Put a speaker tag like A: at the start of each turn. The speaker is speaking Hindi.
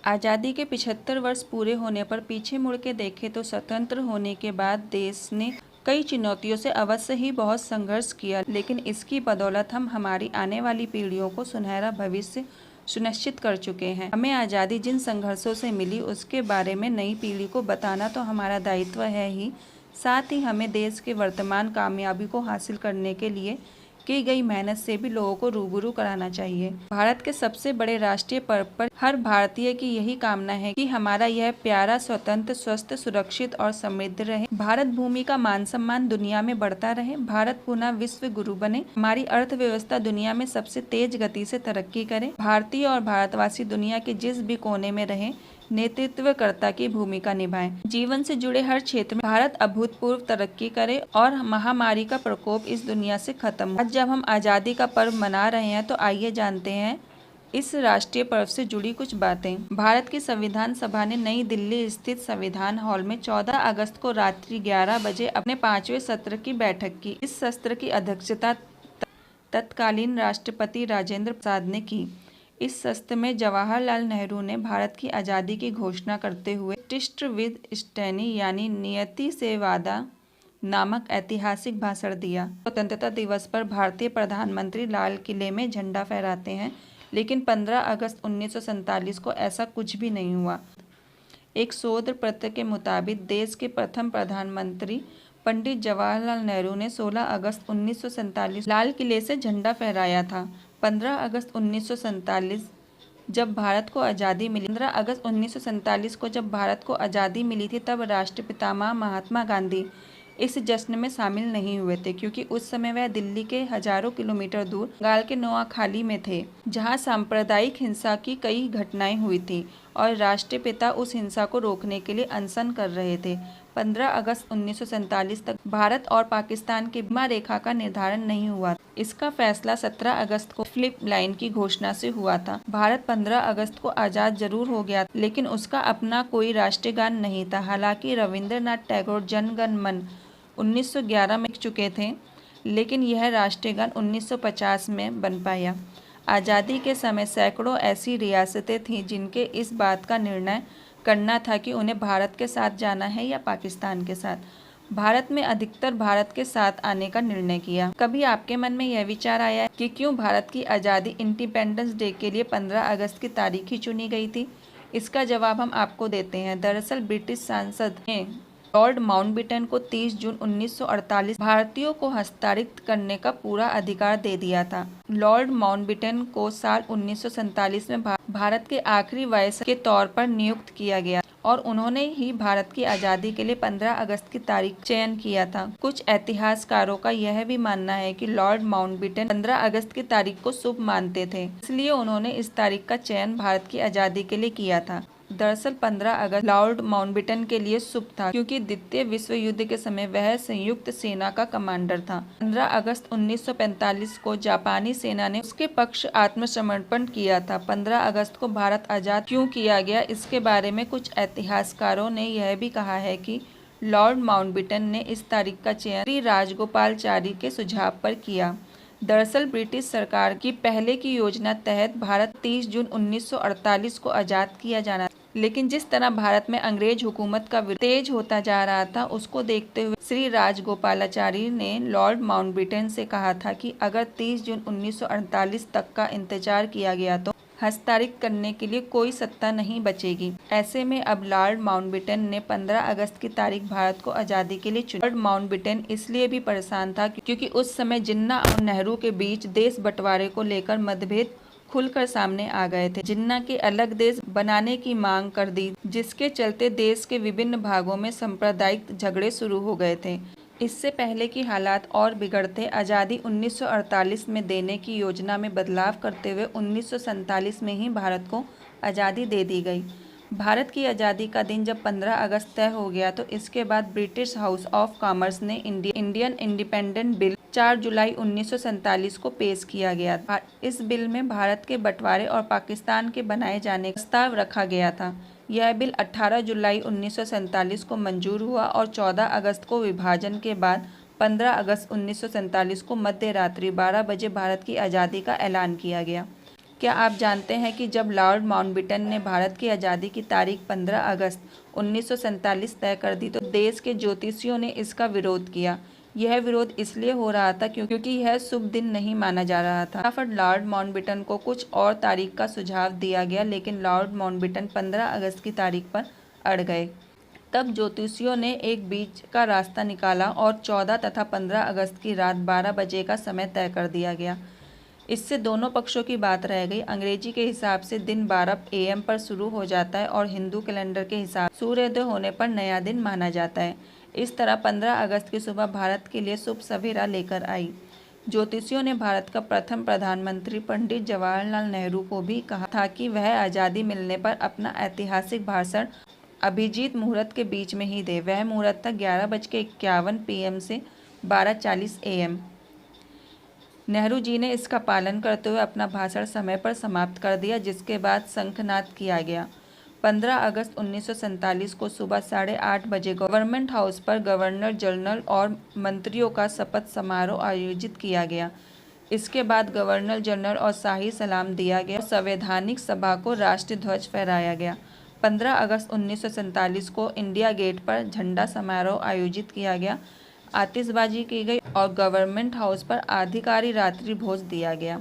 A: आज़ादी के 75 वर्ष पूरे होने पर पीछे मुड़ के देखें तो स्वतंत्र होने के बाद देश ने कई चुनौतियों से अवश्य ही बहुत संघर्ष किया, लेकिन इसकी बदौलत हम हमारी आने वाली पीढ़ियों को सुनहरा भविष्य सुनिश्चित कर चुके हैं। हमें आज़ादी जिन संघर्षों से मिली उसके बारे में नई पीढ़ी को बताना तो हमारा दायित्व है ही, साथ ही हमें देश के वर्तमान कामयाबी को हासिल करने के लिए की गई मेहनत से भी लोगों को रूबरू कराना चाहिए। भारत के सबसे बड़े राष्ट्रीय पर्व पर हर भारतीय की यही कामना है कि हमारा यह प्यारा स्वतंत्र, स्वस्थ, सुरक्षित और समृद्ध रहे। भारत भूमि का मान सम्मान दुनिया में बढ़ता रहे। भारत पुनः विश्व गुरु बने। हमारी अर्थव्यवस्था दुनिया में सबसे तेज गति से तरक्की करे। भारतीय और भारतवासी दुनिया के जिस भी कोने में रहे नेतृत्वकर्ता की भूमिका निभाएं। जीवन से जुड़े हर क्षेत्र में भारत अभूतपूर्व तरक्की करे और महामारी का प्रकोप इस दुनिया से खत्म हो। आज जब हम आज़ादी का पर्व मना रहे हैं तो आइए जानते हैं इस राष्ट्रीय पर्व से जुड़ी कुछ बातें। भारत की संविधान सभा ने नई दिल्ली स्थित संविधान हॉल में 14 अगस्त को रात्रि 11 बजे अपने 5वें सत्र की बैठक की। इस सत्र की अध्यक्षता तत्कालीन राष्ट्रपति राजेंद्र प्रसाद ने की। इस सत्र में जवाहरलाल नेहरू ने भारत की आज़ादी की घोषणा करते हुए स्टिस्ट विद डेस्टिनी यानी नियति से वादा नामक ऐतिहासिक भाषण दिया। स्वतंत्रता दिवस पर भारतीय प्रधानमंत्री लाल किले में झंडा फहराते हैं, लेकिन 15 अगस्त 1947 को ऐसा कुछ भी नहीं हुआ। एक शोध पत्र के मुताबिक देश के प्रथम प्रधानमंत्री पंडित जवाहरलाल नेहरू ने 16 अगस्त 1947 लाल किले से झंडा फहराया था। 15 अगस्त 1947 जब भारत को आज़ादी मिली 15 अगस्त 1947 को जब भारत को आज़ादी मिली थी, तब राष्ट्रपिता महात्मा गांधी इस जश्न में शामिल नहीं हुए थे, क्योंकि उस समय वह दिल्ली के हजारों किलोमीटर दूर बंगाल के नोआखाली में थे, जहां सांप्रदायिक हिंसा की कई घटनाएं हुई थी और राष्ट्रपिता उस हिंसा को रोकने के लिए अनशन कर रहे थे। 15 अगस्त 1947 तक भारत और पाकिस्तान की सीमा रेखा का निर्धारण नहीं हुआ। इसका फैसला 17 अगस्त को फ्लिप लाइन की घोषणा से हुआ था। भारत 15 अगस्त को आज़ाद जरूर हो गया, लेकिन उसका अपना कोई राष्ट्रीय गान नहीं था। हालांकि रविंद्रनाथ टैगोर जन गण मन 1911 में लिख चुके थे, लेकिन यह राष्ट्रीय गान 1950 में बन पाया। आज़ादी के समय सैकड़ों ऐसी रियासतें थीं जिनके इस बात का निर्णय करना था कि उन्हें भारत के साथ जाना है या पाकिस्तान के साथ। भारत में अधिकतर भारत के साथ आने का निर्णय किया। कभी आपके मन में यह विचार आया कि क्यों भारत की आज़ादी इंडिपेंडेंस डे के लिए 15 अगस्त की तारीख ही चुनी गई थी? इसका जवाब हम आपको देते हैं। दरअसल ब्रिटिश संसद ने लॉर्ड माउंटबेटन को 30 जून 1948 भारतीयों को हस्तांतरित करने का पूरा अधिकार दे दिया था। लॉर्ड माउंटबेटन को साल 1947 में भारत के आखिरी वायसराय के तौर पर नियुक्त किया गया और उन्होंने ही भारत की आज़ादी के लिए 15 अगस्त की तारीख चयन किया था। कुछ इतिहासकारों का यह भी मानना है कि लॉर्ड माउंटबेटन 15 अगस्त की तारीख को शुभ मानते थे, इसलिए उन्होंने इस तारीख का चयन भारत की आज़ादी के लिए किया था। दरअसल 15 अगस्त लॉर्ड माउंटबेटन के लिए शुभ था, क्योंकि द्वितीय विश्व युद्ध के समय वह संयुक्त सेना का कमांडर था। 15 अगस्त 1945 को जापानी सेना ने उसके पक्ष आत्मसमर्पण किया था। 15 अगस्त को भारत आज़ाद क्यों किया गया, इसके बारे में कुछ इतिहासकारों ने यह भी कहा है कि लॉर्ड माउंटबेटन ने इस तारीख का चयन श्री राजगोपालाचारी के सुझाव पर किया। दरअसल ब्रिटिश सरकार की पहले की योजना तहत भारत 30 जून 1948 को आज़ाद किया जाना, लेकिन जिस तरह भारत में अंग्रेज हुकूमत का विरोध तेज होता जा रहा था, उसको देखते हुए श्री राजगोपालाचारी ने लॉर्ड माउंटबेटन से कहा था कि अगर 30 जून 1948 तक का इंतजार किया गया तो हस्तांतरित करने के लिए कोई सत्ता नहीं बचेगी। ऐसे में अब लॉर्ड माउंटबेटन ने 15 अगस्त की तारीख भारत को आज़ादी के लिए चुनी। लॉर्ड माउंटबेटन इसलिए भी परेशान था क्योंकि उस समय जिन्ना और नेहरू के बीच देश बंटवारे को लेकर मतभेद खुलकर सामने आ गए थे। जिन्ना के अलग देश बनाने की मांग कर दी, जिसके चलते देश के विभिन्न भागों में सांप्रदायिक झगड़े शुरू हो गए थे। इससे पहले की हालात और बिगड़ते आज़ादी 1948 में देने की योजना में बदलाव करते हुए 1947 में ही भारत को आज़ादी दे दी गई। भारत की आज़ादी का दिन जब 15 अगस्त तय हो गया तो इसके बाद ब्रिटिश हाउस ऑफ कॉमर्स ने इंडियन इंडिपेंडेंट बिल 4 जुलाई 1947 को पेश किया गया था। इस बिल में भारत के बंटवारे और पाकिस्तान के बनाए जाने का प्रस्ताव रखा गया था। यह बिल 18 जुलाई 1947 को मंजूर हुआ और 14 अगस्त को विभाजन के बाद 15 अगस्त 1947 को मध्य रात्रि 12 बजे भारत की आज़ादी का ऐलान किया गया। क्या आप जानते हैं कि जब लॉर्ड माउंटबेटन ने भारत की आज़ादी की तारीख 15 अगस्त 1947 तय कर दी तो देश के ज्योतिषियों ने इसका विरोध किया। यह विरोध इसलिए हो रहा था क्योंकि यह शुभ दिन नहीं माना जा रहा था। फिर लॉर्ड माउंटबेटन को कुछ और तारीख का सुझाव दिया गया, लेकिन लॉर्ड माउंटबेटन 15 अगस्त की तारीख पर अड़ गए। तब ज्योतिषियों ने एक बीच का रास्ता निकाला और 14 तथा 15 अगस्त की रात 12 बजे का समय तय कर दिया गया। इससे दोनों पक्षों की बात रह गई। अंग्रेजी के हिसाब से दिन 12 AM पर शुरू हो जाता है और हिंदू कैलेंडर के हिसाब से सूर्योदय होने पर नया दिन माना जाता है। इस तरह 15 अगस्त की सुबह भारत के लिए शुभ सवेरा लेकर आई। ज्योतिषियों ने भारत का प्रथम प्रधानमंत्री पंडित जवाहरलाल नेहरू को भी कहा था कि वह आज़ादी मिलने पर अपना ऐतिहासिक भाषण अभिजीत मुहूर्त के बीच में ही दे। वह मुहूर्त था 11:51 PM से 12:40 AM। नेहरू जी ने इसका पालन करते हुए अपना भाषण समय पर समाप्त कर दिया, जिसके बाद शंखनाद किया गया। 15 अगस्त 1947 को सुबह 8:30 बजे गवर्नमेंट हाउस पर गवर्नर जनरल और मंत्रियों का शपथ समारोह आयोजित किया गया। इसके बाद गवर्नर जनरल और शाही सलाम दिया गया। संवैधानिक सभा को राष्ट्रीय ध्वज फहराया गया। 15 अगस्त 1947 को इंडिया गेट पर झंडा समारोह आयोजित किया गया, आतिशबाजी की गई और गवर्नमेंट हाउस पर आधिकारिक रात्रि भोज दिया गया।